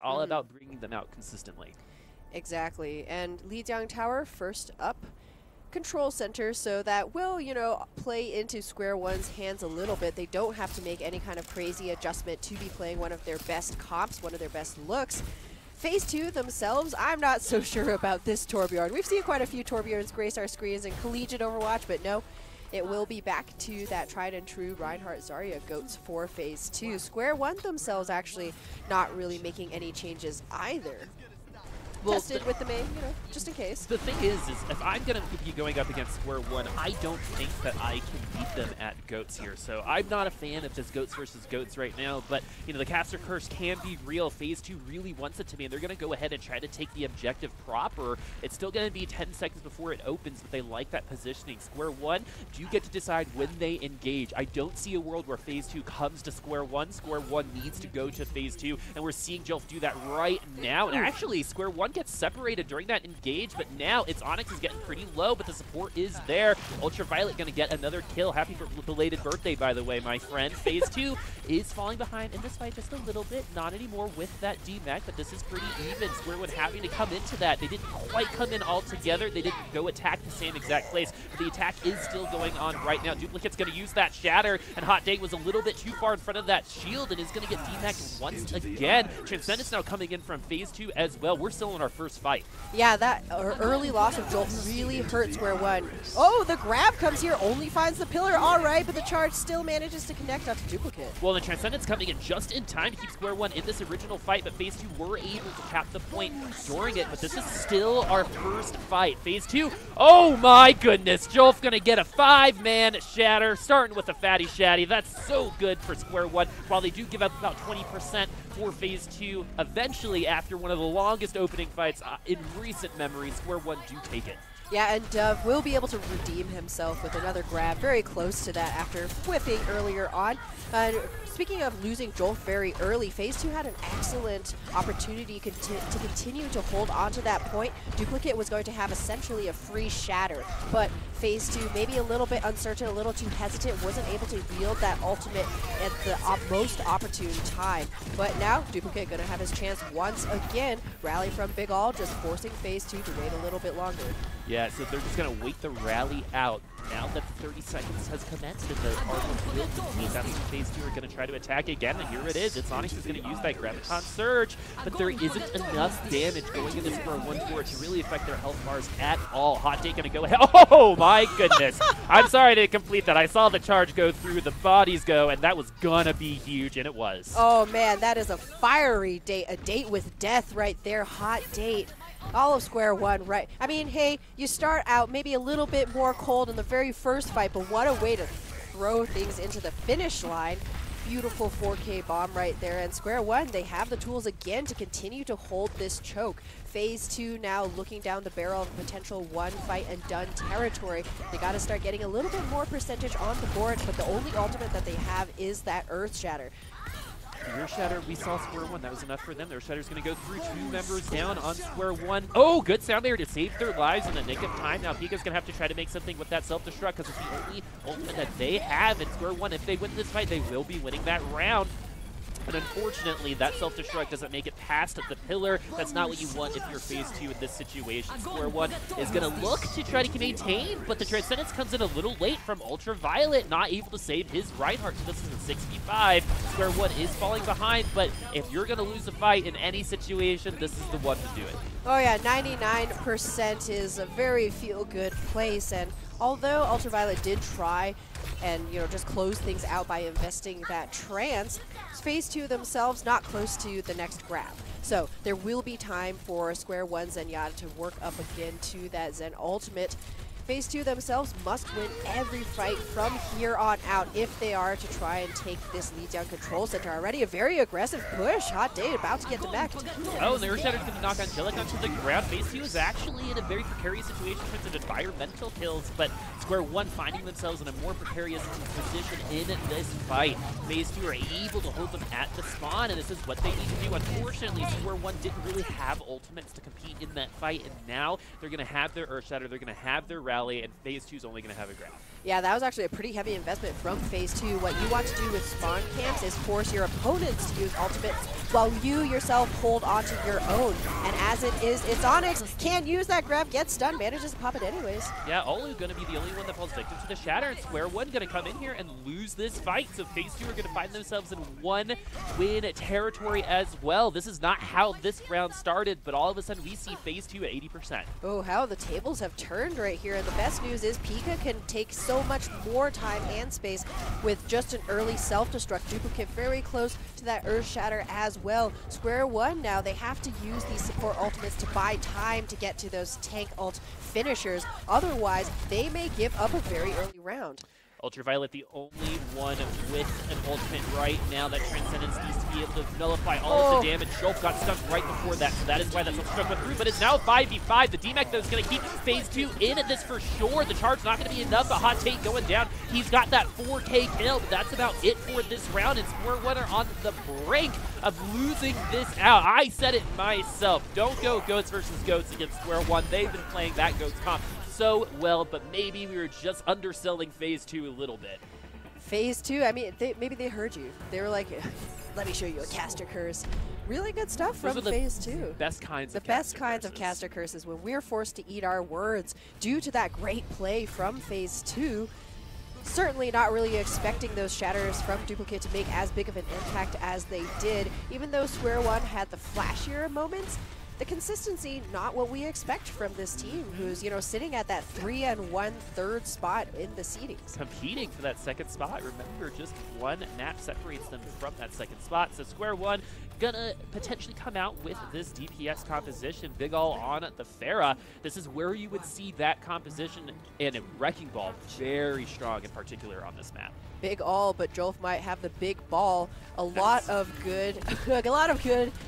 All about bringing them out consistently. Exactly. And Lijiang Tower first up. Control center, so that will, play into Square One's hands a little bit. They don't have to make any kind of crazy adjustment to be playing one of their best comps, one of their best looks. Phase 2 themselves, I'm not so sure about this Torbjorn. We've seen quite a few Torbjorns grace our screens in collegiate Overwatch, but no, it will be back to that tried and true Reinhardt Zarya goats for Phase 2. Square One themselves actually not really making any changes either. Well, tested with the main, just in case. The thing is if I'm going to be going up against Square One, I don't think that I can beat them at GOATs here. So I'm not a fan of this GOATs versus GOATs right now, but, the caster curse can be real. Phase 2 really wants it to be, and they're going to go ahead and try to take the objective proper. It's still going to be 10 seconds before it opens, but they like that positioning. Square One, do you get to decide when they engage? I don't see a world where Phase 2 comes to Square One. Square One needs to go to Phase 2, and we're seeing Jolf do that right now. And actually, Square One gets separated during that engage, but now it's Onyx is getting pretty low, but the support is there. Ultraviolet going to get another kill. Happy belated birthday, by the way, my friend. Phase 2 is falling behind in this fight just a little bit. Not anymore with that DMAC, but this is pretty even. Square One having to come into that. They didn't quite come in all together. They didn't go attack the same exact place, but the attack is still going on right now. Duplicate's going to use that Shatter, and Hot Date was a little bit too far in front of that shield and is going to get DMAC'd once again. Transcendence now coming in from Phase 2 as well. We're still in our first fight. Yeah, that early loss of Jolt really hurt Square One. Oh, the grab comes here, only finds the pillar. All right, but the charge still manages to connect onto Duplicate. Well, the Transcendence coming in just in time to keep Square One in this original fight, but Phase 2 were able to cap the point during it, but this is still our first fight. Phase 2, oh my goodness, Jolf gonna get a 5-man Shatter, starting with a fatty Shatty. That's so good for Square One, while they do give up about 20% for Phase 2. Eventually, after one of the longest opening fights in recent memory, Square One do take it. Yeah, and Dove will be able to redeem himself with another grab very close to that after whiffing earlier on. Speaking of losing Jolt very early, Phase 2 had an excellent opportunity to continue to hold on to that point. Duplicate was going to have essentially a free Shatter, but Phase 2 maybe a little bit uncertain, a little too hesitant, wasn't able to wield that ultimate at the most opportune time. But now Duplicate going to have his chance once again. Rally from Big All, just forcing Phase 2 to wait a little bit longer. Yeah, so they're just going to wait the rally out. Now that the 30 seconds has commenced and the Armor will complete, that's when Phase 2 are going to try to attack again, and here it is. It's Onyx who's going to use that Graviton Surge, but there isn't enough damage going into Square One for it to really affect their health bars at all. Hot Take going to go ahead. Oh my goodness! I'm sorry to complete that. I saw the charge go through, the bodies go, and that was going to be huge, and it was. Oh man, that is a fiery date, a date with death right there. Hot Date. All of Square One, right? I mean, hey, you start out maybe a little bit more cold in the very first fight, but what a way to throw things into the finish line. Beautiful 4K bomb right there. And Square One, they have the tools again to continue to hold this choke. Phase 2 now looking down the barrel of potential one fight and done territory. They got to start getting a little bit more percentage on the board, but the only ultimate that they have is that Earth Shatter. Your Shatter, we saw Square One. That was enough for them. Their Shatter's going to go through 2 members down on Square One. Oh, good sound there to save their lives in the nick of time. Now Pika's going to have to try to make something with that self-destruct because it's the only ultimate that they have in Square One. If they win this fight, they will be winning that round. But unfortunately, that self-destruct doesn't make it past the pillar. That's not what you want if you're Phase 2 in this situation. Square One is going to look to try to maintain, but the Transcendence comes in a little late from Ultraviolet, not able to save his Reinhardt. So this is a 6v5. Square One is falling behind, but if you're going to lose a fight in any situation, this is the one to do it. Oh yeah, 99% is a very feel-good place, and although Ultraviolet did try and just close things out by investing that trance, Phase 2 themselves not close to the next grab. So there will be time for Square One Zenyatta to work up again to that Zen ultimate. Phase 2 themselves must win every fight from here on out if they are to try and take this Lijiang control center. Already a very aggressive push. Hot Date about to get decked. Oh, and the Earth Shatter's going to knock Angelic onto the ground. Phase 2 is actually in a very precarious situation in terms of environmental kills, but Square One finding themselves in a more precarious position in this fight. Phase 2 are able to hold them at the spawn, and this is what they need to do. Unfortunately, Square One didn't really have ultimates to compete in that fight, and now they're going to have their Earth Shatter, they're going to have their rally, and Phase 2 is only going to have a grab. Yeah, that was actually a pretty heavy investment from Phase 2. What you want to do with spawn camps is force your opponents to use ultimates while you yourself hold onto your own. And as it is, it's Onyx. Can't use that grab, gets stunned, manages to pop it anyways. Yeah, Olu going to be the only one that falls victim to the Shatter, and Square One going to come in here and lose this fight. So Phase 2 are going to find themselves in one-win territory as well. This is not how this round started, but all of a sudden we see Phase 2 at 80%. Oh, how the tables have turned right here. And the best news is Pika can take so much more time and space with just an early self-destruct. Duplicate very close to that Earth Shatter as well. Square One now, they have to use these support ultimates to buy time to get to those tank ult finishers. Otherwise, they may give up a very early round. Ultraviolet, the only one with an ultimate right now. That Transcendence needs to be able to nullify all of the damage. Jolf got stuck right before that, so that is why that Ultra went through. But it's now 5v5. The DMAC, though, is going to keep Phase 2 in at this for sure. The charge not going to be enough, but Hot Take going down. He's got that 4K kill, but that's about it for this round. And Square One are on the brink of losing this out. I said it myself. Don't go Goats versus Goats against Square One. They've been playing that Goats comp so well, but maybe we were just underselling Phase 2 a little bit. Phase 2, I mean, maybe they heard you. They were like, let me show you a caster curse. Really good stuff from Phase 2. Best kinds the best kinds of caster curses when we're forced to eat our words due to that great play from Phase 2. Certainly not really expecting those shatters from Duplicate to make as big of an impact as they did. Even though Square One had the flashier moments, the consistency, not what we expect from this team, who's, you know, sitting at that 3 1/3 spot in the seedings. Competing for that second spot. Remember, just one map separates them from that second spot. So Square One gonna potentially come out with this DPS composition. Big All on the Pharah. This is where you would see that composition, and a Wrecking Ball very strong in particular on this map. Big All, but Jolf might have the big ball. A lot of good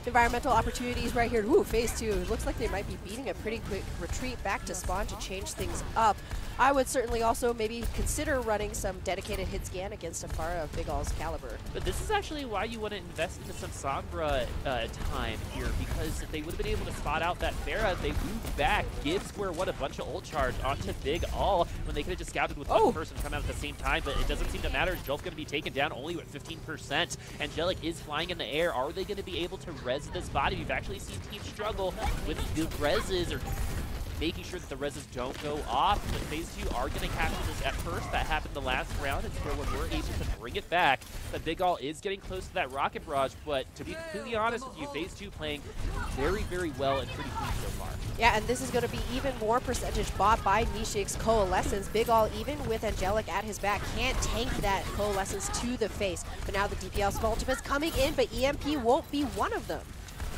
environmental opportunities right here. Ooh, Phase 2. Looks like they might be beating a pretty quick retreat back to spawn to change things up. I would certainly also maybe consider running some dedicated hit scan against a Pharah of Big All's caliber. But this is actually why you want to invest into some Sombra time here, because if they would have been able to spot out that Pharah, they moved back, give Square One a bunch of ult charge onto Big All when they could have just scouted with one person come out at the same time, but it doesn't seem to matter. Jolf's going to be taken down only with 15%. Angelic is flying in the air. Are they going to be able to res this body? We've actually seen teams struggle with the reses, or making sure that the reses don't go off, but Phase 2 are going to capture this at first. That happened the last round, and Square One were able to bring it back. But Big All is getting close to that Rocket Barrage, but to be completely honest with you, Phase 2 playing very, very well and pretty clean so far. Yeah, and this is going to be even more percentage bought by Nishik's Coalescence. Big All, even with Angelic at his back, can't tank that Coalescence to the face. But now the DPS ultimate's coming in, but EMP won't be one of them.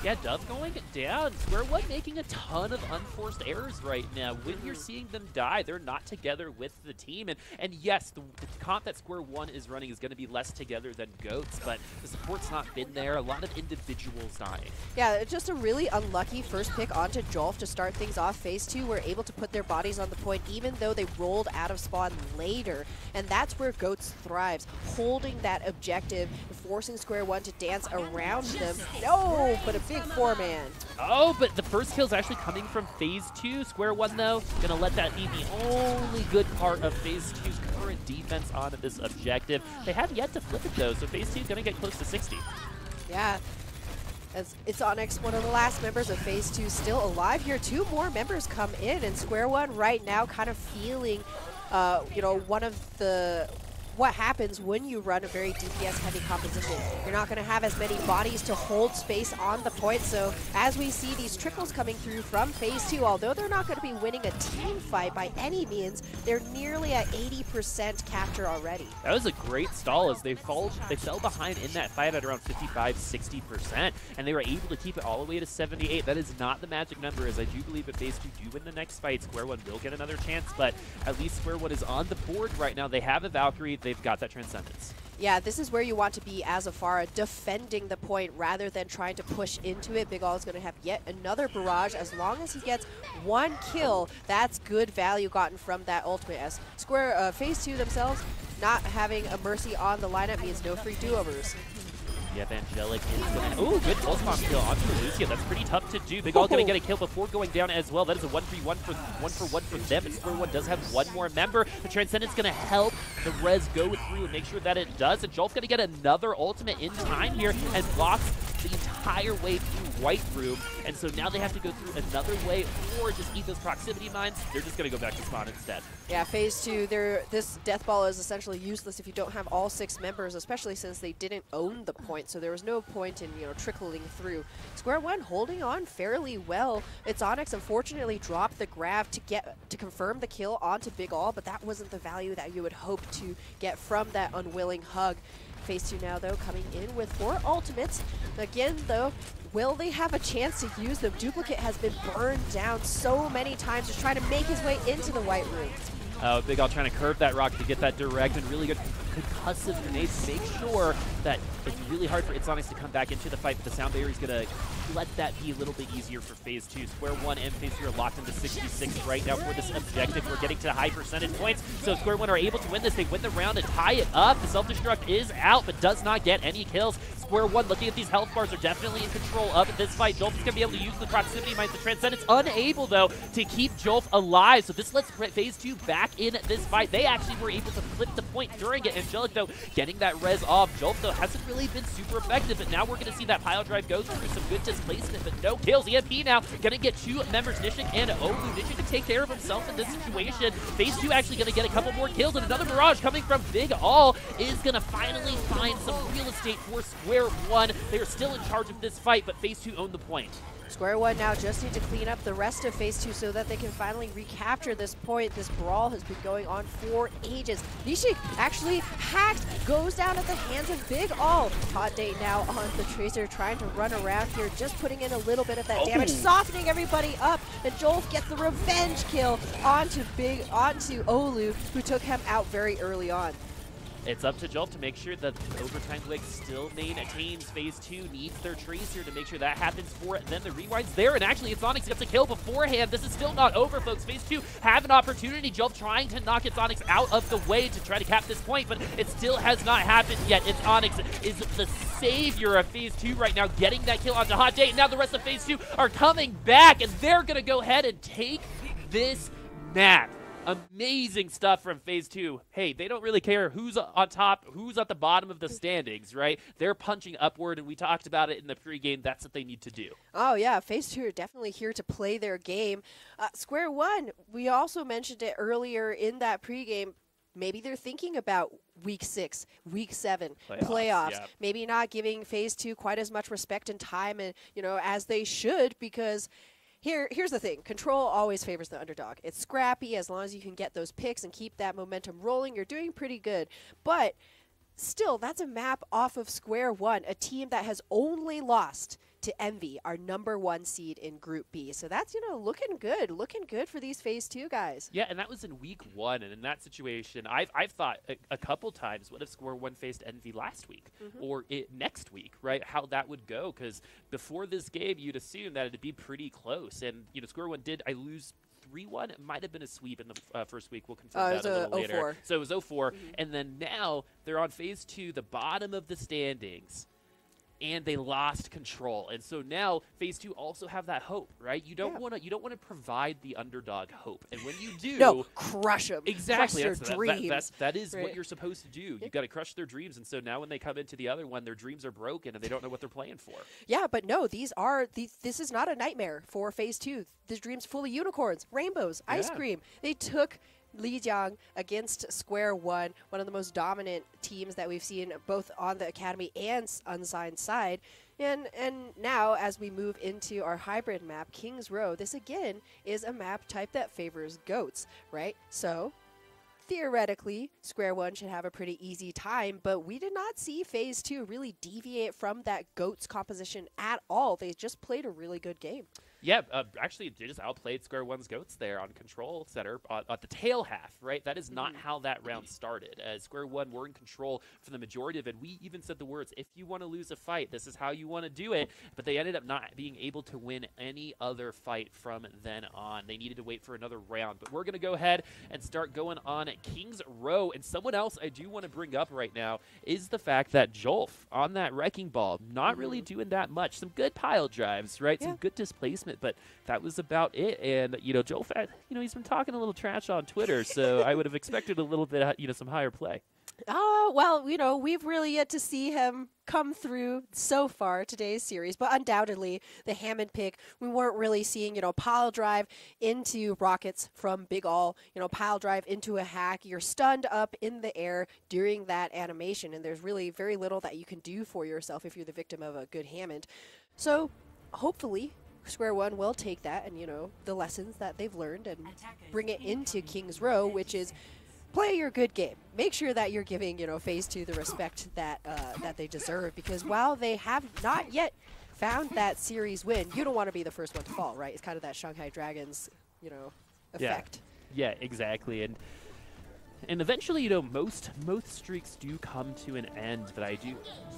Yeah, Dove going down. Square One making a ton of unforced errors right now. When you're seeing them die, they're not together with the team. And yes, the comp that Square One is running is going to be less together than Goats, but the support's not been there. A lot of individuals dying. Yeah, just a really unlucky first pick onto Jolf to start things off. Phase 2 were able to put their bodies on the point even though they rolled out of spawn later. And that's where Goats thrives, holding that objective, forcing Square One to dance around them. No, but a big 4-man. Oh, but the first kill is actually coming from Phase 2. Square One, though, gonna let that be the only good part of Phase 2's current defense on this objective. They have yet to flip it, though, so Phase 2 is gonna get close to 60. Yeah. It's Onyx, one of the last members of Phase 2, still alive here. 2 more members come in, and Square One right now kind of feeling, you know, what happens when you run a very DPS-heavy composition. You're not going to have as many bodies to hold space on the point, so as we see these trickles coming through from Phase 2, although they're not going to be winning a team fight by any means, they're nearly at 80% capture already. That was a great stall as they fell behind in that fight at around 55-60%, and they were able to keep it all the way to 78. That is not the magic number, as I do believe if Phase 2 do win the next fight, Square One will get another chance, but at least Square One is on the board right now. They have a Valkyrie. They've got that Transcendence. Yeah, this is where you want to be as a Pharah, defending the point rather than trying to push into it. Big All is going to have yet another barrage. As long as he gets 1 kill, that's good value gotten from that ultimate. As Phase 2 themselves, not having a Mercy on the lineup means no free do-overs. Yep, Angelic is going to... Ooh, good pulse bomb kill onto Lucia. That's pretty tough to do. Big All going to get a kill before going down as well. That is a 1v1 for one for them. And Square One does have one more member. The Transcendent's going to help the res go through and make sure that it does. And Jolf's going to get another ultimate in time here and blocks the entire way through White Room. And so now they have to go through another way or just eat those proximity mines. They're just going to go back to spawn instead. Yeah, phase 2, this Death Ball is essentially useless if you don't have all 6 members, especially since they didn't own the point, so there was no point in, trickling through. Square One holding on fairly well. Its Onyx unfortunately dropped the grab to confirm the kill onto Big All, but that wasn't the value that you would hope to get from that unwilling hug. Phase 2 now, though, coming in with 4 ultimates. Again, though, will they have a chance to use them? Duplicate has been burned down so many times just trying to make his way into the White Room. Big All trying to curve that rock to get that direct and really good concussive grenades to make sure that it's really hard for Itsonics to come back into the fight, but the sound barrier is going to let that be a little bit easier for phase 2. Square One and phase 2 are locked into 66 right now for this objective. We're getting to high percentage points, so Square One are able to win this. They win the round and tie it up. The self-destruct is out, but does not get any kills. Square One, looking at these health bars, are definitely in control of this fight. Jolf is going to be able to use the proximity mines. The Transcendent's unable, though, to keep Jolf alive, so this lets phase 2 back in this fight. They actually were able to flip the point during it. Angelic, though, getting that res off. Jolf, though, hasn't really been super effective, but now we're going to see that pile drive go through some good displacement, but no kills. EMP now going to get 2 members, Nishik and Olu. Nishik can take care of himself in this situation. Phase 2 actually going to get a couple more kills, and another barrage coming from Big All is going to finally find some real estate for Square One. They are still in charge of this fight, but phase 2 owned the point. Square One now just need to clean up the rest of phase 2 so that they can finally recapture this point. This brawl has been going on for ages. Nishik actually hacked, goes down at the hands of Big All. Hot Date now on the Tracer, trying to run around here, just putting in a little bit of that damage, softening everybody up, and Jolf gets the revenge kill onto Olu, who took him out very early on. It's up to Jolf to make sure that Overtime Wig still maintains phase 2, needs their Tracer to make sure that happens for it. Then the rewind's there, and actually Itsonics gets a kill beforehand. This is still not over, folks. Phase 2 have an opportunity. Jolf trying to knock Itsonics out of the way to try to cap this point, but it still has not happened yet. Itsonics is the savior of phase 2 right now, getting that kill onto Hot Date. And now the rest of phase 2 are coming back, and they're going to go ahead and take this map. Amazing stuff from phase 2. Hey, they don't really care who's on top, who's at the bottom of the standings, right? They're punching upward, and we talked about it in the pregame. That's what they need to do. Oh, yeah. Phase 2 are definitely here to play their game. Square One, we also mentioned it earlier in that pregame. Maybe they're thinking about week 6, week 7, playoffs. Yep. Maybe not giving phase 2 quite as much respect and time, and as they should, because Here's the thing. Control always favors the underdog. It's scrappy. As long as you can get those picks and keep that momentum rolling, you're doing pretty good. But still, that's a map off of Square One, a team that has only lost to Evie, our #1 seed in Group B. So that's, looking good for these phase 2 guys. Yeah, and that was in week 1, and in that situation, I've thought a couple times, what if Square One faced Evie last week or next week, right? How that would go, because before this game, you'd assume that it'd be pretty close, and Square One did. I lose 3-1. It might have been a sweep in the first week. We'll confirm that a little later. 0-4. So it was 0-4, and then now they're on phase 2, the bottom of the standings. And they lost control, and so now phase 2 also have that hope, right? You don't want to provide the underdog hope, and when you do, crush them. Exactly, crush their dreams. That is what you're supposed to do. You got to crush their dreams, and so now when they come into the other one, their dreams are broken, and they don't know what they're playing for. Yeah, but no, this is not a nightmare for phase 2. This dream's full of unicorns, rainbows, ice cream. They took Lijiang against Square One of the most dominant teams that we've seen both on the Academy and unsigned side. And now, as we move into our hybrid map, King's Row, this again is a map type that favors goats, right? So theoretically, Square One should have a pretty easy time, but we did not see phase 2 really deviate from that goats composition at all. They just played a really good game. Yeah, actually, they just outplayed Square One's Goats there on control center at the tail half, right? That is not how that round started. Square One were in control for the majority of it. We even said the words, if you want to lose a fight, this is how you want to do it. But they ended up not being able to win any other fight from then on. They needed to wait for another round. But we're going to go ahead and start going on at King's Row. And someone else I do want to bring up right now is the fact that Jolf on that Wrecking Ball, not really doing that much. Some good pile drives, right? Some good displacement. But that was about it. And, Joe Fat, he's been talking a little trash on Twitter, so I would have expected a little bit, some higher play. Well, we've really yet to see him come through so far today's series, but undoubtedly the Hammond pick, we weren't really seeing, pile drive into rockets from Big All, pile drive into a hack. You're stunned up in the air during that animation, and there's really very little that you can do for yourself if you're the victim of a good Hammond. So hopefully Square One will take that and, the lessons that they've learned and bring it into King's Row, which is play your good game. Make sure that you're giving, Phase 2 the respect that that they deserve, because while they have not yet found that series win, you don't want to be the first one to fall, right? It's kind of that Shanghai Dragons, effect. Yeah, exactly. And eventually, most streaks do come to an end, but I do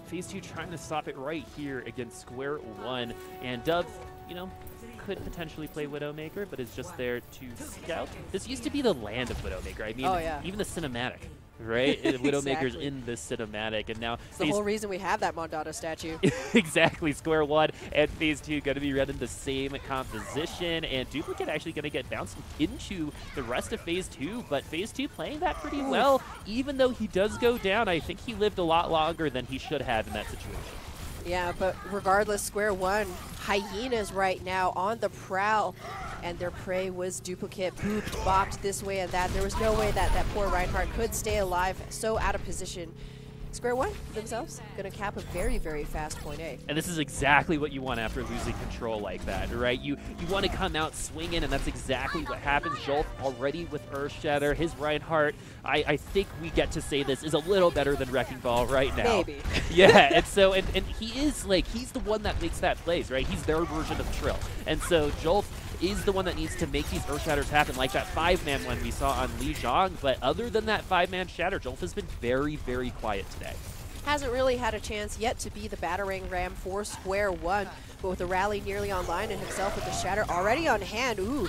Phase 2 trying to stop it right here against Square One. And Dove, could potentially play Widowmaker, but is just there to scout. This used to be the land of Widowmaker. I mean, even the cinematic, right? Widowmaker's in the cinematic, and now it's the whole reason we have that Mondada statue. Exactly. Square One and Phase 2 going to be running the same composition, and Duplicate actually going to get bounced into the rest of Phase 2, but Phase 2 playing that pretty well. Even though he does go down, I think he lived a lot longer than he should have in that situation. Yeah, but regardless, Square One, hyenas right now on the prowl, and their prey was Duplicate, booped, bopped this way and that. There was no way that that poor Reinhardt could stay alive, so out of position. Square One themselves going to cap a very, very fast point A. And this is exactly what you want after losing control like that, right? You want to come out swinging, and that's exactly what happens. Jolf already with Earthshatter. His Reinhardt, I think we get to say this, is a little better than Wrecking Ball right now. Maybe. Yeah, and so, and he is, he's the one that makes that plays, right? He's their version of Trill. And so Jolf is the one that needs to make these Earth Shatters happen, like that 5-man one we saw on Li Zhang. But other than that 5-man shatter, Jolf has been very, very quiet today. Hasn't really had a chance yet to be the battering ram for Square One, but with the rally nearly online and himself with the shatter already on hand. Ooh.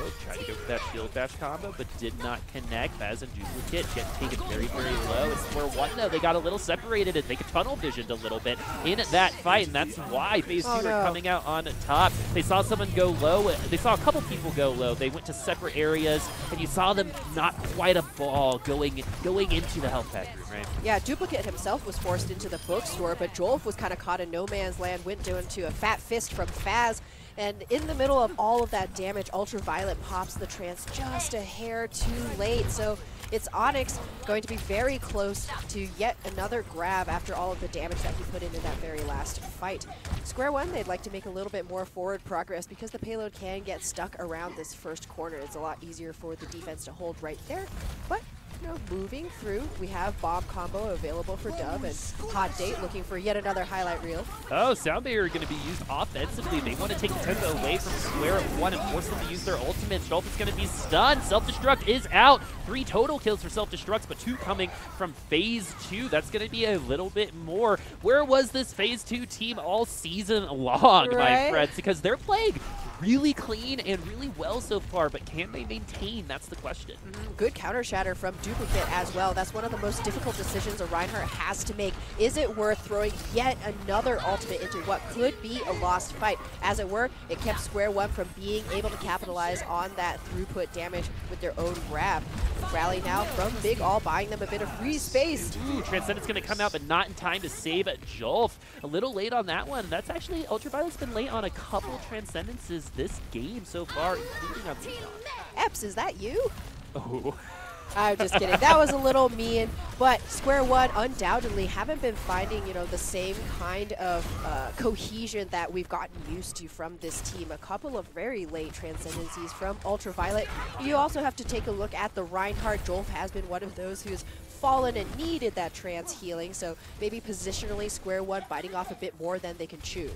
Oh, tried to go for that shield bash combo, but did not connect. Baz and Duplicate get taken very, very low. And Square One, though, they got a little separated and they could tunnel visioned a little bit in that fight, and that's why Phase 2 are coming out on top. They saw someone go low. They saw a couple people go low. They went to separate areas, and you saw them not quite a ball going into the health pack room, right? Yeah, Duplicate himself was forced into the bookstore, but Jolf was kind of caught in no man's land, went into a fat fist from Faz. And in the middle of all of that damage, Ultraviolet pops the trance just a hair too late. So it's Onyx going to be very close to yet another grab after all of the damage that he put in that very last fight. Square One, they'd like to make a little bit more forward progress because the payload can get stuck around this first corner. It's a lot easier for the defense to hold right there. But moving through, we have bomb combo available for Dove, and Hot Date looking for yet another highlight reel. Oh, Sound Barrier going to be used offensively. They want to take the tempo away from Square One and force them to use their ultimate. Jolf is going to be stunned. Self-destruct is out. 3 total kills for self-destructs, but 2 coming from Phase 2. That's going to be a little bit more. Where was this Phase 2 team all season long, my friends? Because they're playing really clean and really well so far, but can they maintain? That's the question. Good counter shatter from Duplicate as well. That's one of the most difficult decisions a Reinhardt has to make. Is it worth throwing yet another ultimate into what could be a lost fight? As it were, it kept Square One from being able to capitalize on that throughput damage with their own grab. Rally now from Big All, buying them a bit of free space. Ooh, Transcendent's going to come out, but not in time to save Jolf. A little late on that one. That's actually, Ultraviolet's been late on a couple Transcendences this game so far, including on Xenon. Epps, is that you? Oh. I'm just kidding. That was a little mean, but Square One undoubtedly haven't been finding, the same kind of cohesion that we've gotten used to from this team. A couple of very late Transcendencies from Ultraviolet. You also have to take a look at the Reinhardt. Jolf has been one of those who's fallen and needed that trance healing, so maybe positionally Square One biting off a bit more than they can chew.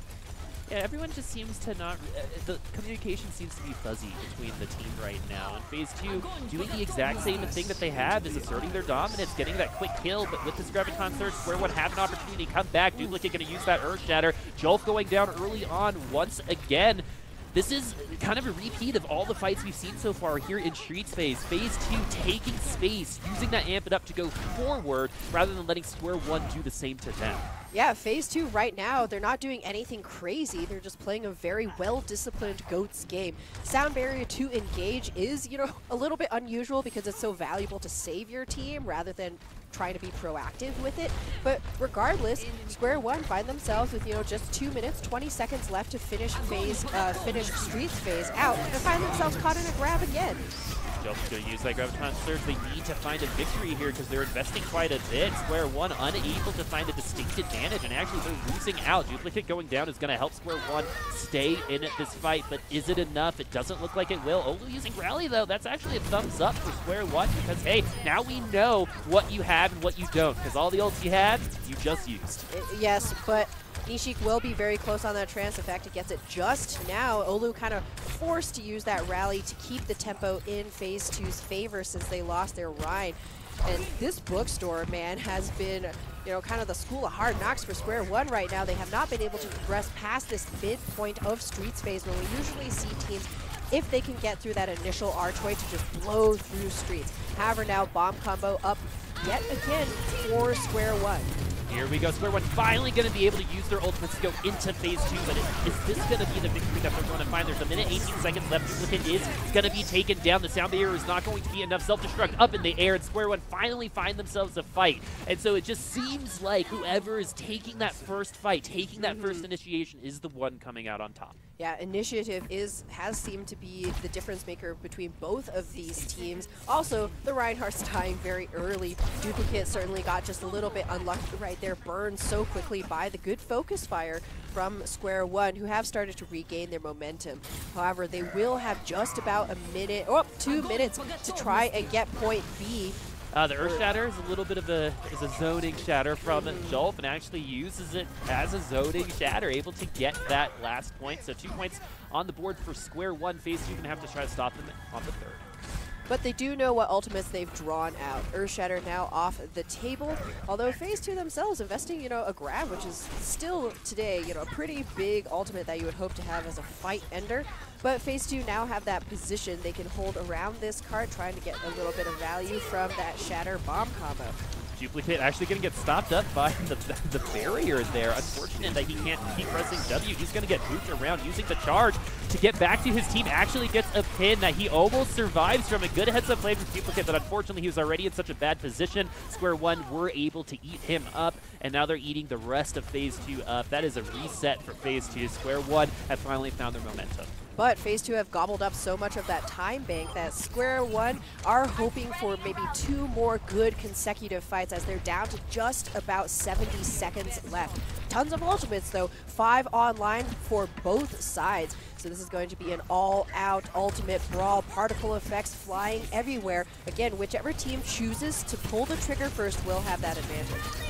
Yeah, everyone just seems to not, the communication seems to be fuzzy between the team right now. And Phase 2 doing the exact same thing that they have is asserting their dominance, getting that quick kill, but with this Graviton Surge, Square One have an opportunity to come back. Duplicate going to use that Earth Shatter. Jolf going down early on once again. This is kind of a repeat of all the fights we've seen so far here in Streets Phase. Phase 2 taking space, using that Amp It Up to go forward rather than letting Square One do the same to them. Yeah, Phase 2 right now, they're not doing anything crazy. They're just playing a very well-disciplined GOATS game. Sound barrier to engage is, you know, a little bit unusual because it's so valuable to save your team rather than trying to be proactive with it. But regardless, Square One find themselves with, you know, just 2 minutes, 20 seconds left to finish Streets Phase out and find themselves caught in a grab again. Jolf's going to use that Graviton Surge. They need to find a victory here because they're investing quite a bit. Square One unable to find a distinct advantage, and actually they're losing out. Duplicate going down is going to help Square One stay in this fight, but is it enough? It doesn't look like it will. Olu using Rally, though, that's actually a thumbs up for Square One because, hey, now we know what you have and what you don't, because all the ults you had, you just used. Yes, but Nishik will be very close on that trance. In fact, he gets it just now. Olu kind of forced to use that rally to keep the tempo in Phase 2's favor since they lost their Rhine. And this bookstore, man, has been, you know, kind of the school of hard knocks for Square One right now. They have not been able to progress past this midpoint of Streets Phase when we usually see teams, if they can get through that initial archway, to just blow through Streets. However, now bomb combo up yet again for Square One. Here we go. Square One finally going to be able to use their ultimates to go into Phase 2, but is this going to be the victory that they're going to find? There's a minute, 18 seconds left. Duplicate is going to be taken down. The sound barrier is not going to be enough. Self-destruct up in the air, and Square One finally find themselves a fight. And so it just seems like whoever is taking that first fight, taking that first initiation, is the one coming out on top. Yeah, initiative has seemed to be the difference maker between both of these teams. Also, the Reinhardt's dying very early. Duplicate certainly got just a little bit unlucky right there, burned so quickly by the good focus fire from Square One, who have started to regain their momentum. However, they will have just about a minute, or 2 minutes, to try and get point B. The Earth Shatter is a little bit of a zoning shatter from Jolf, and actually uses it as a zoning shatter, able to get that last point. So 2 points on the board for Square One. Phase 2 going to have to try to stop them on the third. But they do know what ultimates they've drawn out. Earth Shatter now off the table, although Phase 2 themselves investing, you know, a grab, which is still today, you know, a pretty big ultimate that you would hope to have as a fight ender. But Phase 2 now have that position they can hold around this cart, trying to get a little bit of value from that Shatter bomb combo. Duplicate actually going to get stopped up by the barrier there. Unfortunate that he can't keep pressing W. He's going to get moved around using the charge to get back to his team. Actually gets a pin that he almost survives from. A good heads-up play from Duplicate, but unfortunately he was already in such a bad position. Square One were able to eat him up, and now they're eating the rest of Phase 2 up. That is a reset for Phase 2. Square One have finally found their momentum. But Phase 2 have gobbled up so much of that time bank that Square One are hoping for maybe 2 more good consecutive fights as they're down to just about 70 seconds left. Tons of ultimates though, 5 online for both sides. So this is going to be an all-out ultimate brawl, particle effects flying everywhere. Again, whichever team chooses to pull the trigger first will have that advantage.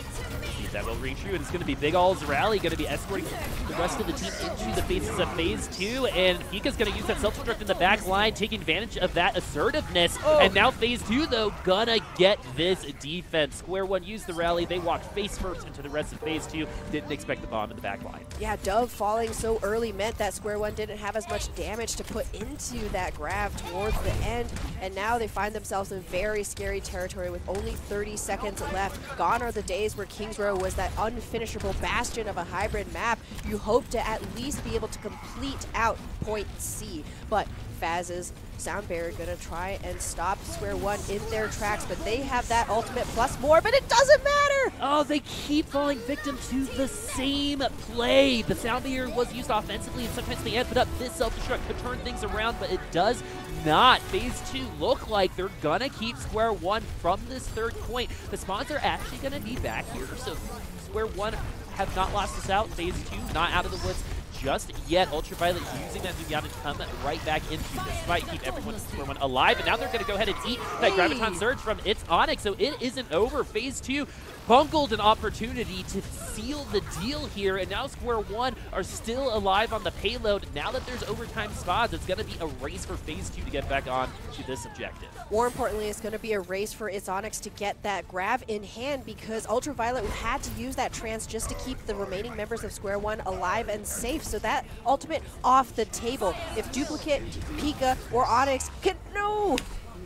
That will ring true, and it's going to be Big All's rally, going to be escorting the rest of the team into the faces of Phase 2, and Pika's going to use that self-destruct in the back line, taking advantage of that assertiveness, and now Phase 2, though, gonna get this defense. Square One used the rally, they walked face first into the rest of Phase 2, didn't expect the bomb in the back line. Yeah, Dove falling so early meant that Square One didn't have as much damage to put into that grab towards the end, and now they find themselves in very scary territory with only 30 seconds left. Gone are the days where Kings Row was that unfinishable bastion of a hybrid map. You hope to at least be able to complete out point C, but Faz's sound barrier gonna try and stop Square One in their tracks, but they have that ultimate plus more, but it doesn't matter! Oh, they keep falling victim to the same play. The sound barrier was used offensively, and sometimes they amp it up. This self-destruct could turn things around, but it does not. Phase 2 look like they're gonna keep Square One from this third point. The spawns are actually gonna be back here, so Square One have not lost us out. Phase 2 not out of the woods just yet. Ultraviolet using that Viviana to come right back into this fight, keep everyone alive, and now they're going to go ahead and eat that Graviton Surge from its Onyx, so it isn't over. Phase 2 bungled an opportunity to seal the deal here, and now Square One are still alive on the payload. Now that there's overtime spots, it's going to be a race for Phase 2 to get back on to this objective. More importantly, it's going to be a race for its Onyx to get that grab in hand, because Ultraviolet had to use that trance just to keep the remaining members of Square One alive and safe. So that ultimate off the table. If Duplicate, Pika, or Onyx can... No!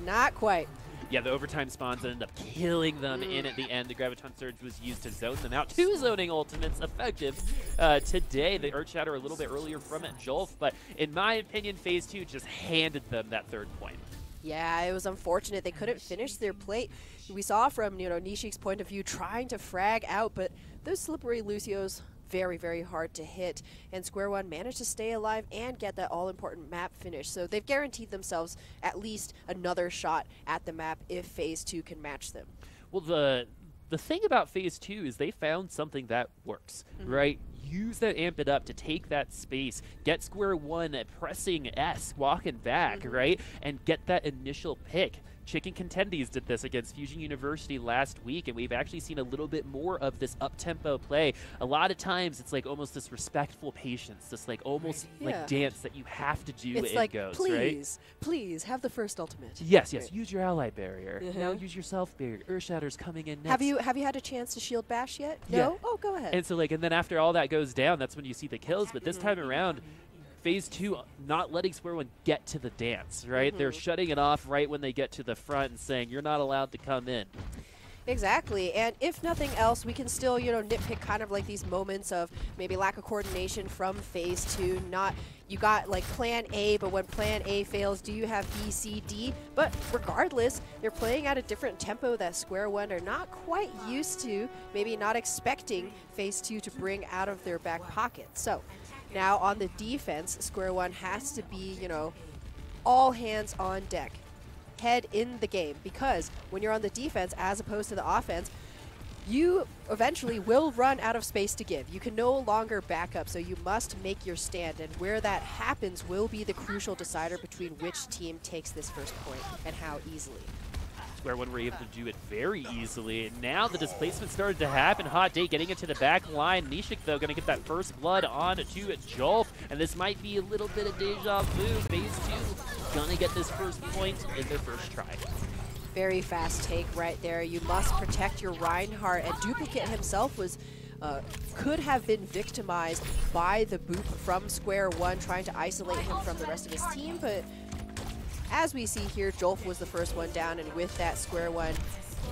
Not quite. Yeah, the overtime spawns ended up killing them in at the end. The Graviton Surge was used to zone them out. 2 zoning ultimates effective today. The Earthshatter a little bit earlier from it, Jolf, but in my opinion, Phase 2 just handed them that 3rd point. Yeah, it was unfortunate. They couldn't finish their plate. We saw from, Nishik's point of view trying to frag out, but those slippery Lucios, very, very hard to hit. And Square One managed to stay alive and get that all-important map finish. So they've guaranteed themselves at least another shot at the map if Phase 2 can match them. Well, the thing about Phase 2 is they found something that works, right? Use that Amp It Up to take that space, get Square One pressing S, walking back, right? And get that initial pick. Chicken Contenders did this against Fusion University last week, and we've actually seen a little bit more of this up-tempo play. A lot of times, it's like almost this respectful patience, this like almost like dance that you have to do it's in like, Ghosts, please, right? please, have the first ultimate. Yes, yes, use your ally barrier. Now use your self barrier. Earthshatter's coming in next. Have you had a chance to shield bash yet? Yeah. No? Oh, go ahead. And so and then after all that goes down, that's when you see the kills, but this time around, Phase 2 not letting Square One get to the dance, right? They're shutting it off right when they get to the front and saying, you're not allowed to come in. Exactly, and if nothing else, we can still, nitpick kind of like these moments of maybe lack of coordination from Phase 2. You got like Plan A, but when Plan A fails, do you have B, C, D? But regardless, they're playing at a different tempo that Square One are not quite used to, maybe not expecting Phase 2 to bring out of their back pocket. So now on the defense, Square One has to be, all hands on deck. Head in the game, because when you're on the defense as opposed to the offense, you eventually will run out of space to give. You can no longer back up, so you must make your stand, and where that happens will be the crucial decider between which team takes this first point and how easily. Square One were able to do it very easily, and now the displacement started to happen. Hot Day getting into the back line. Nishik, though, going to get that first blood on to Jolf, and this might be a little bit of deja vu. Phase 2 going to get this first point in their first try. Very fast take right there. You must protect your Reinhardt, and Duplicate himself was could have been victimized by the boop from Square One, trying to isolate him from the rest of his team, but as we see here, Jolf was the first one down, and with that, Square One,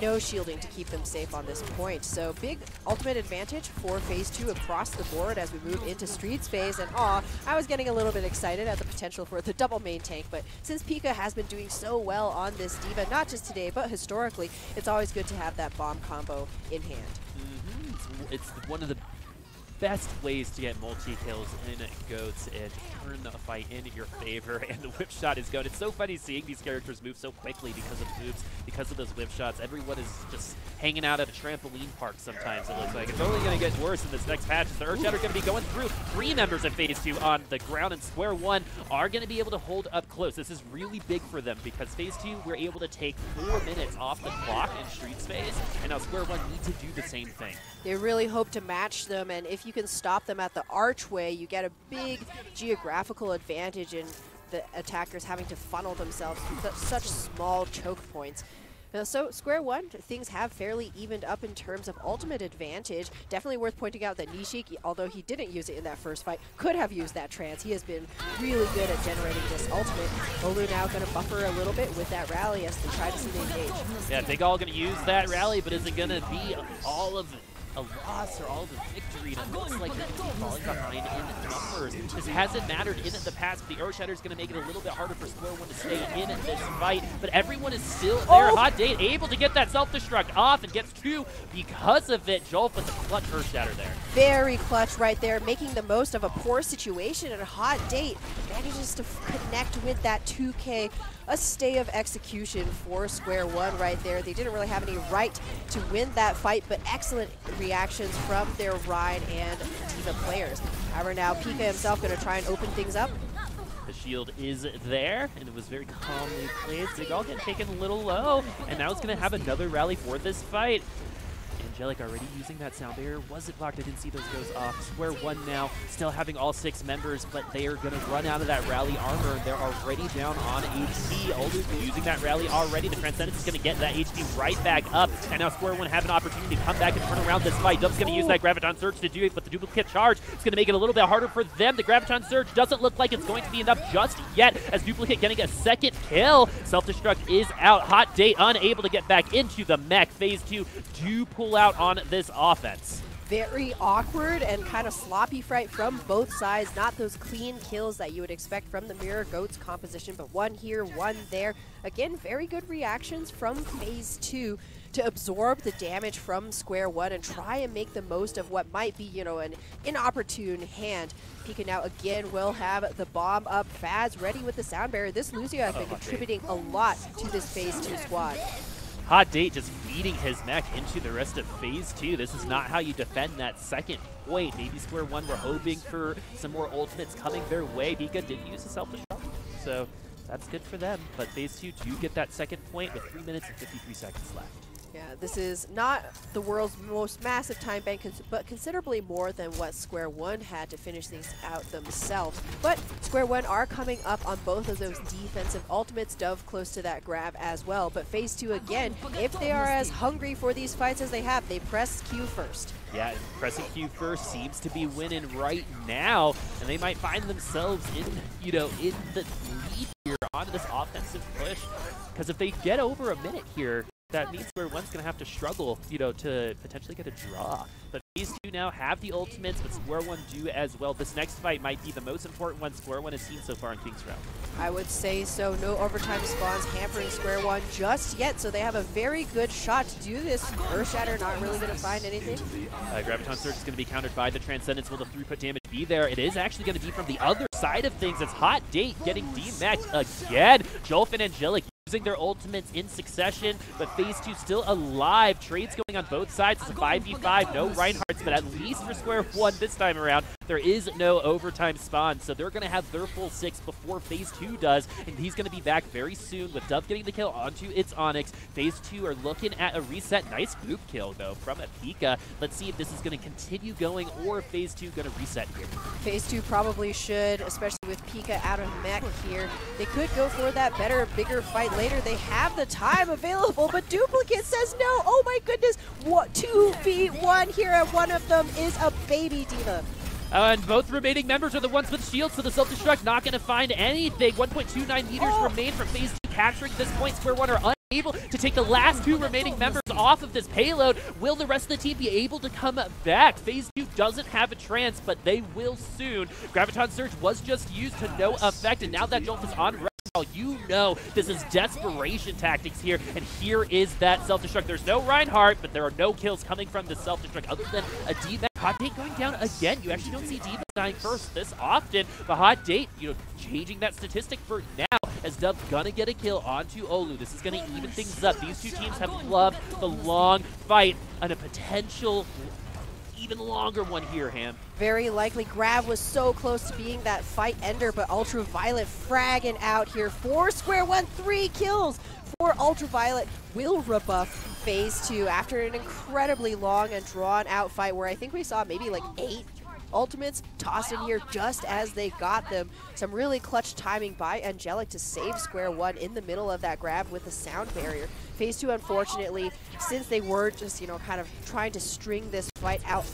no shielding to keep them safe on this point. So big ultimate advantage for Phase 2 across the board as we move into Streets phase. And I was getting a little bit excited at the potential for the double main tank, but since Pika has been doing so well on this Diva, not just today, but historically, it's always good to have that bomb combo in hand. It's one of the best ways to get multi-kills in Goats and turn the fight in your favor, and the whip shot is going. It's so funny seeing these characters move so quickly because of moves, because of those whip shots. Everyone is just hanging out at a trampoline park sometimes, it looks like. It's only going to get worse in this next patch, as the Earthshatter are going to be going through 3 members of Phase 2 on the ground, and Square One are going to be able to hold up close. This is really big for them, because Phase 2 were able to take 4 minutes off the clock in Streets phase, and now Square One need to do the same thing. They really hope to match them, and if you can stop them at the archway, you get a big geographical advantage in the attackers having to funnel themselves through such small choke points. So Square One, things have fairly evened up in terms of ultimate advantage. Definitely worth pointing out that Nishik, although he didn't use it in that first fight, could have used that trance. He has been really good at generating this ultimate. Olu now going to buffer a little bit with that rally as they try to see the engage. Yeah, Big All going to use that rally, but is it going to be all of a loss or all of a victory? And it looks like they're falling behind in numbers. This hasn't mattered in the past, but the Earthshatter is going to make it a little bit harder for Square One to stay in this fight, but everyone is still there. Hot Day able to get that self-destruct off and gets 2 because of it. Jolf with a clutch Earthshatter there. Very clutch right there, making the most of a poor situation, and Hot Date manages to connect with that 2K. A stay of execution for Square One right there. They didn't really have any right to win that fight, but excellent reactions from their Rhine and Diva players. However, now Pika himself going to try and open things up. The shield is there, and it was very calmly placed. They all get taken a little low, and now it's going to have another rally for this fight. Angelic already using that sound barrier. Was it blocked? I didn't see those goes off. Square one now, still having all 6 members, but they are going to run out of that rally armor. They're already down on HP. OWC using that rally already. The Transcendence is going to get that HP right back up, and now Square one have an opportunity to come back and turn around this fight. Dub's going to use that Graviton Surge to do it, but the duplicate charge is going to make it a little bit harder for them. The Graviton Surge doesn't look like it's going to be enough just yet, as Duplicate getting a second kill. Self-destruct is out. Hot Date unable to get back into the mech. Phase 2 do pull out on this offense. Very awkward and kind of sloppy fight from both sides. Not those clean kills that you would expect from the Mirror Goats composition, but one here, one there. Again, very good reactions from Phase 2 to absorb the damage from Square One and try and make the most of what might be, an inopportune hand. Pika now again will have the bomb up. Faz ready with the sound barrier. This Lucio has been contributing a lot to this Phase 2 squad. Hot Date just feeding his mech into the rest of Phase 2. This is not how you defend that second point. Maybe Square One were hoping for some more ultimates coming their way. Pika did use a self-destruct, so that's good for them. But Phase 2 do get that second point with 3 minutes and 53 seconds left. Yeah, this is not the world's most massive time bank, but considerably more than what Square One had to finish things out themselves. But Square One are coming up on both of those defensive ultimates. Dove close to that grab as well. But Phase 2 again, if they are as hungry for these fights as they have, they press Q first. Yeah, pressing Q first seems to be winning right now, and they might find themselves in the lead here on this offensive push. Because if they get over a minute here, that means Square One's going to have to struggle, to potentially get a draw. But Phase 2 now have the ultimates, but Square One do as well. This next fight might be the most important one Square One has seen so far in King's Round. I would say so. No overtime spawns hampering Square One just yet, so they have a very good shot to do this. Earth Shatter not really going to find anything. Graviton Surge is going to be countered by the Transcendence. Will the throughput damage be there? It is actually going to be from the other side of things. It's Hot Date getting D-Macked again. Jolf and Angelic using their ultimates in succession, but Phase 2 still alive. Trades going on both sides. It's a 5v5, no Reinhardts, but at least for Square One this time around, there is no overtime spawn, so they're going to have their full 6 before Phase 2 does, and he's going to be back very soon with Dove getting the kill onto its Onyx. Phase 2 are looking at a reset. Nice group kill, though, from a Pika. Let's see if this is going to continue going, or if Phase 2 going to reset here. Phase 2 probably should, especially with Pika out of mech here. They could go for that better, bigger fight later. They have the time available, but Duplicate says no. Oh my goodness, 2v1 here, and one of them is a baby diva. And both remaining members are the ones with shields, so the self-destruct not going to find anything. 1.29 meters remain from Phase 2 capturing this point. Square One are unable to take the last 2 remaining members off of this payload. Will the rest of the team be able to come back? Phase 2 doesn't have a trance, but they will soon. Graviton Surge was just used to no effect, and now that Jolt is on this is desperation tactics here, and here is that self-destruct. There's no Reinhardt, but there are no kills coming from the self-destruct other than a D-Mac. Hot Date going down again. You actually don't see D-Mac dying first this often. The Hot Date, changing that statistic for now, as Dub's gonna get a kill onto Olu. This is gonna even things up. These two teams have loved the long fight and a potential even longer one here, Ham. Very likely. Grab was so close to being that fight ender, but Ultraviolet fragging out here for Square One. 3 kills for Ultraviolet will rebuff Phase 2 after an incredibly long and drawn out fight where I think we saw maybe like 8 ultimates tossed in here just as they got them. Some really clutch timing by Angelic to save Square One in the middle of that grab with the sound barrier. Phase 2, unfortunately, since they were just, kind of trying to string this fight out,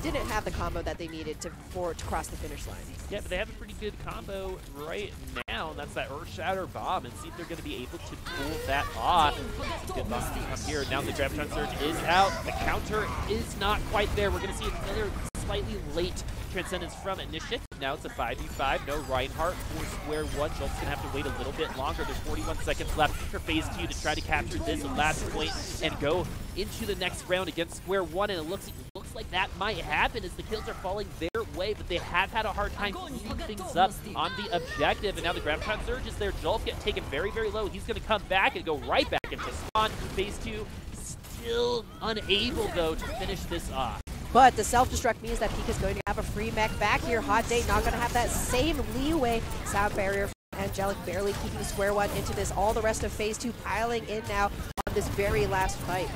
didn't have the combo that they needed to cross the finish line. Yeah, but they have a pretty good combo right now, and that's that Earth Shatter bomb, and see if they're going to be able to pull that off. Some good bombs to come here. Now the Graviton Surge is out. The counter is not quite there. We're going to see another slightly late Transcendence from Initiative. Now it's a 5v5, no Reinhardt for Square One. Jolt's going to have to wait a little bit longer. There's 41 seconds left for Phase 2 to try to capture this last point and go into the next round against Square One, and it looks like that might happen as the kills are falling their way, but they have had a hard time cleaning things up on the objective, and now the Graviton Surge is there. Jolt get taken very, very low. He's going to come back and go right back into spawn. Phase 2 still unable, though, to finish this off. But the self-destruct means that Peak is going to have a free mech back here. Hot Date not going to have that same leeway. Sound barrier from Angelic barely keeping Square One into this. All the rest of Phase 2 piling in now on this very last fight.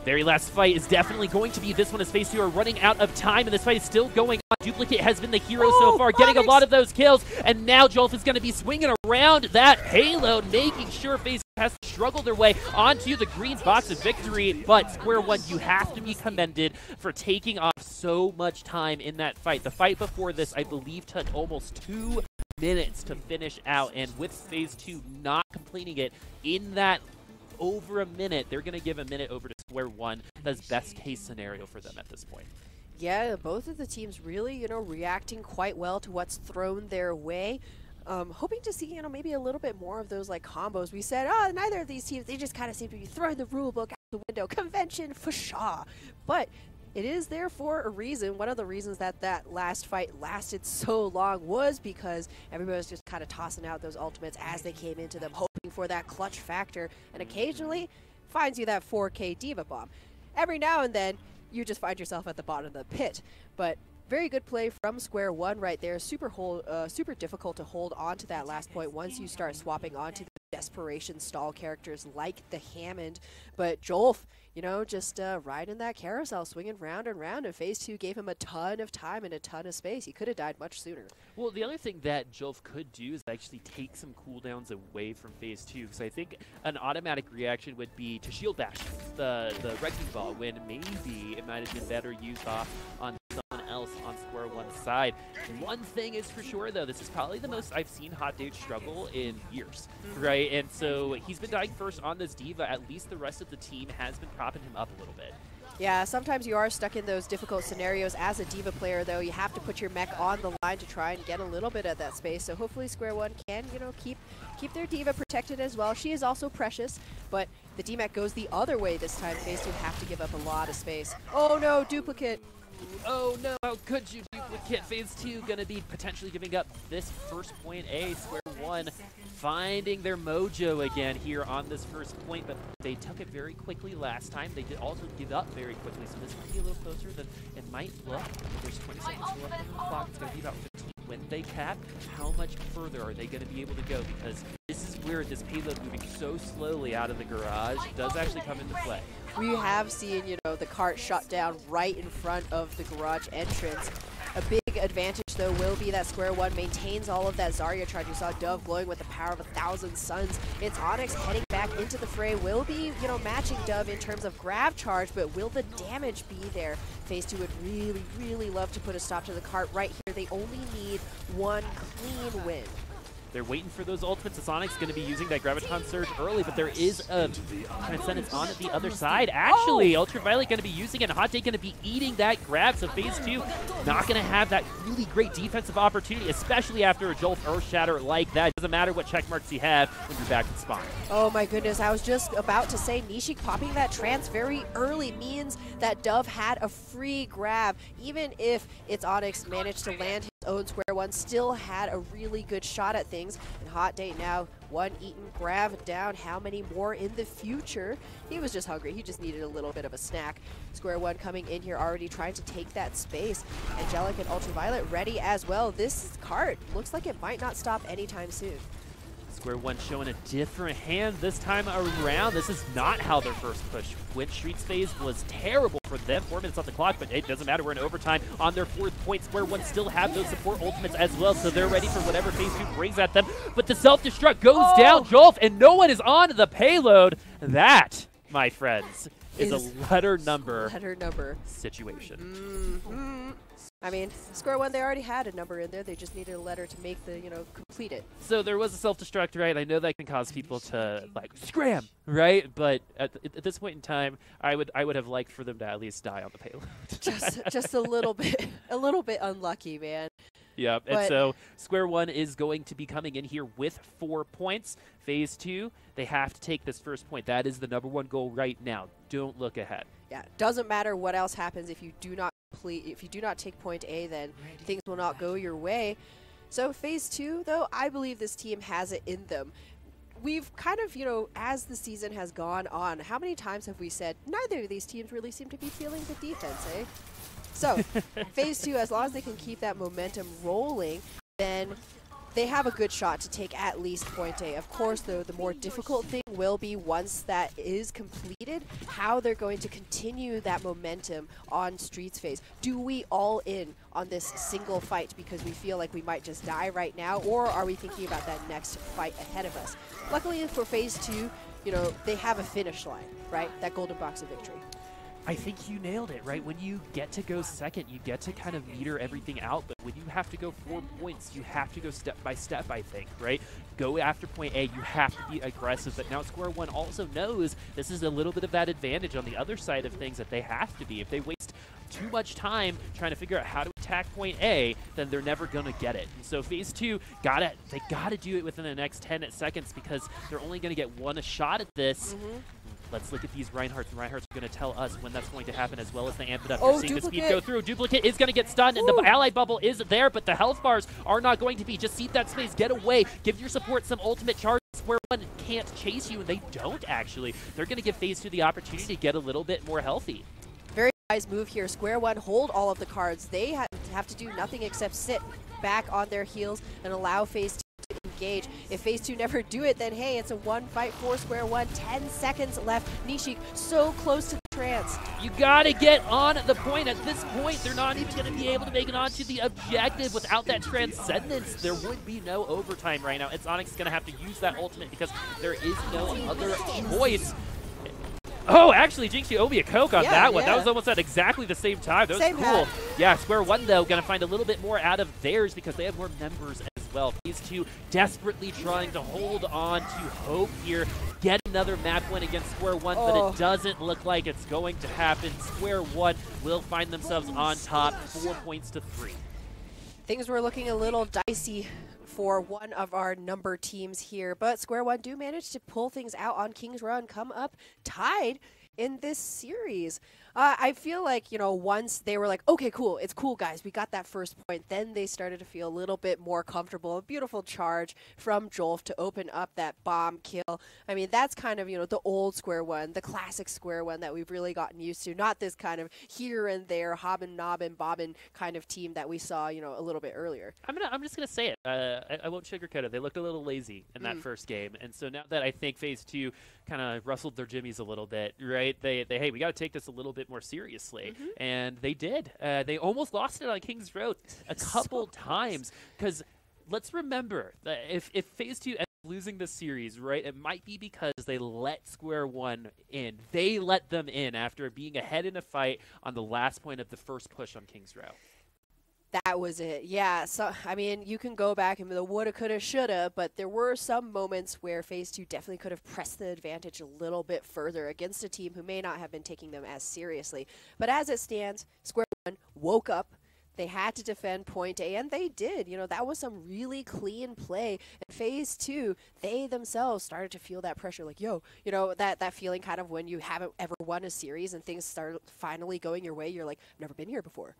Very last fight is definitely going to be this one as Phase 2 are running out of time, and this fight is still going on. Duplicate has been the hero so far, getting a lot of those kills, and now Jolf is going to be swinging around that payload, making sure Phase 2 has to struggle their way onto the green box of victory. But Square One, you have to be commended for taking off so much time in that fight. The fight before this, I believe, took almost 2 minutes to finish out, and with Phase 2 not completing it in that over a minute, they're going to give a minute over to Square One. That's best case scenario for them at this point. Yeah, both of the teams really, reacting quite well to what's thrown their way. Hoping to see, maybe a little bit more of those like combos. We said, oh, neither of these teams, they just kind of seem to be throwing the rule book out the window. Convention for sure. But it is there for a reason. One of the reasons that that last fight lasted so long was because everybody was just kind of tossing out those ultimates as they came into them, hoping for that clutch factor, and occasionally finds you that 4K Diva Bomb. Every now and then, you just find yourself at the bottom of the pit. But very good play from Square One right there. Super difficult to hold on to that last point once you start swapping onto the desperation stall characters like the Hammond. But Jolf, just riding that carousel, swinging round and round, and Phase 2 gave him a ton of time and a ton of space. He could have died much sooner. Well, the other thing that Jolf could do is actually take some cooldowns away from Phase 2, because I think an automatic reaction would be to shield bash the Wrecking Ball, when maybe it might have been better used off on someone else on Square One's side. One thing is for sure, though, this is probably the most I've seen Hot Date struggle in years, right? And so he's been dying first on this Diva. At least the rest of the team has been propping him up a little bit. Yeah, sometimes you are stuck in those difficult scenarios. As a Diva player, though, you have to put your mech on the line to try and get a little bit of that space. So hopefully Square One can, keep their Diva protected as well. She is also precious, but the D-Mech goes the other way this time. Phase 2 have to give up a lot of space. Oh no, Duplicate! Oh no, how could you, Duplicate? Phase 2 going to be potentially giving up this first point A. Square One finding their mojo again here on this first point, but they took it very quickly last time. They did also give up very quickly, so this might be a little closer than it might look. There's 20 seconds left on the clock. It's going to be about 15. When they cap, how much further are they going to be able to go? Because this is where this payload moving so slowly out of the garage does actually come into play. We have seen, the cart shut down right in front of the garage entrance. A big advantage, though, will be that Square One maintains all of that Zarya charge. You saw Dove glowing with the power of 1,000 suns. It's Onyx heading back into the fray. Will be, matching Dove in terms of grav charge, but will the damage be there? Phase 2 would really, really love to put a stop to the cart right here. They only need one clean win. They're waiting for those ultimates. Sonic's going to be using that Graviton Surge early, but there is a Transcendence on the other side. Actually, Ultraviolet going to be using it, and Hot Take going to be eating that grab, so Phase 2 not going to have that really great defensive opportunity, especially after a Jolf Earth Shatter like that. It doesn't matter what check marks you have when you're back in spawn. Oh my goodness, I was just about to say Nishik popping that trance very early means that Dove had a free grab. Even if its Onyx managed to land his own Square One, still had a really good shot at things. And Hot Date now, one eaten, grav down. How many more in the future? He was just hungry. He just needed a little bit of a snack. Square One coming in here already trying to take that space. Angelic and Ultraviolet ready as well. This cart looks like it might not stop anytime soon. Square One showing a different hand this time around. This is not how their first push went. Streets phase was terrible for them. 4 minutes on the clock, but it doesn't matter. We're in overtime on their 4th point. Square One still have those support ultimates as well, so they're ready for whatever Phase 2 brings at them. But the self-destruct goes down, Jolf, and no one is on the payload. That, my friends, is a letter number situation. I mean, Square One, they already had a number in there. They just needed a letter to make the, complete it. So there was a self-destruct, right? I know that can cause people to, scram, right? But at this point in time, I would have liked for them to at least die on the payload. just a little bit unlucky, man. Yep, and so Square One is going to be coming in here with 4 points. Phase 2, they have to take this first point. That is the #1 goal right now. Don't look ahead. Yeah, doesn't matter what else happens if you do not take point A, then things will not go your way. So Phase 2, though, I believe this team has it in them. We've kind of, as the season has gone on, how many times have we said neither of these teams really seem to be feeling the defense, eh? So, phase 2, as long as they can keep that momentum rolling, then they have a good shot to take at least point A. Of course, though, the more difficult thing will be once that is completed, how they're going to continue that momentum on Streets phase. Do we all in on this single fight because we feel like we might just die right now, or are we thinking about that next fight ahead of us? Luckily for phase 2, you know, they have a finish line, right? That golden box of victory. I think you nailed it, right? When you get to go second, you get to kind of meter everything out, but when you have to go 4 points, you have to go step by step, I think, right? Go after point A, you have to be aggressive, but now Square One also knows this is a little bit of that advantage on the other side of things that they have to be. If they waste too much time trying to figure out how to attack point A, then they're never going to get it. And so phase 2, they gotta do it within the next 10 seconds because they're only going to get one shot at this. Let's look at these Reinhardts, and Reinhardt's are going to tell us when that's going to happen as well as they amp it up. You're seeing the speed go through. Duplicate is going to get stunned, and the ally bubble is there, but the health bars are not going to be. Just seed that space, get away, give your support some ultimate charge. Square One can't chase you, and they don't actually. They're going to give phase 2 the opportunity to get a little bit more healthy. Very wise move here. Square One hold all of the cards. They have to do nothing except sit back on their heels and allow phase 2 to engage. If phase 2 never do it, then hey, it's a one fight for Square One. 10 seconds left. Nishik so close to the trance. You gotta get on the point. At this point, they're not even gonna be able to make it onto the objective. Without that transcendence, there would be no overtime right now. It's Onyx gonna have to use that ultimate because there is no other choice. Oh, actually, Jinx, you owe me a Coke on that one. That was almost at exactly the same time. That was cool. Yeah, Square One, though, going to find a little bit more out of theirs because they have more members as well. Phase 2 desperately trying to hold on to hope here. Get another map win against Square One, but it doesn't look like it's going to happen. Square One will find themselves on top, 4 points to 3. Things were looking a little dicey for one of our number teams here, but Square One do manage to pull things out on King's Run, come up tied in this series. I feel like, you know, once they were like, okay, cool, it's cool, guys, we got that first point, then they started to feel a little bit more comfortable. A beautiful charge from Jolf to open up that bomb kill. I mean, that's kind of, you know, the old Square One, the classic Square One that we've really gotten used to, not this kind of here and there, hobbin, nobbin, bobbin kind of team that we saw, you know, a little bit earlier. I'm just going to say it. I won't sugarcoat it. They looked a little lazy in that first game, and so now that I think phase 2 kind of rustled their jimmies a little bit, right? They hey, we got to take this a little bit more seriously, and they did. They almost lost it on King's Road a couple times, because let's remember that if phase 2 ends up losing this series, right, it might be because they let Square One in. They let them in after being ahead in a fight on the last point of the first push on King's Row. That was it. Yeah. So, I mean, you can go back and be the woulda, coulda, shoulda, but there were some moments where phase 2 definitely could have pressed the advantage a little bit further against a team who may not have been taking them as seriously. But as it stands, Square One woke up. They had to defend point A, and they did. You know, that was some really clean play. And phase 2, they themselves started to feel that pressure, like, yo, you know, that feeling kind of when you haven't ever won a series and things start finally going your way. You're like, I've never been here before.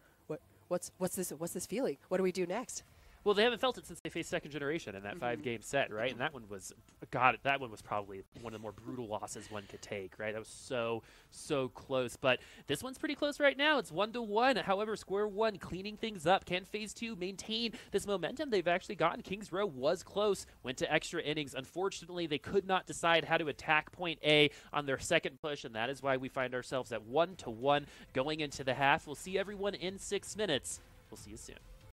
What's this feeling? What do we do next? Well, they haven't felt it since they faced second generation in that 5-game set, right? And that one was, that one was probably one of the more brutal losses one could take, right? That was so close. But this one's pretty close right now. It's 1-1. However, Square One cleaning things up. Can phase 2 maintain this momentum they've actually gotten? King's Row was close, went to extra innings. Unfortunately, they could not decide how to attack point A on their second push, and that is why we find ourselves at 1-1 going into the half. We'll see everyone in 6 minutes. We'll see you soon.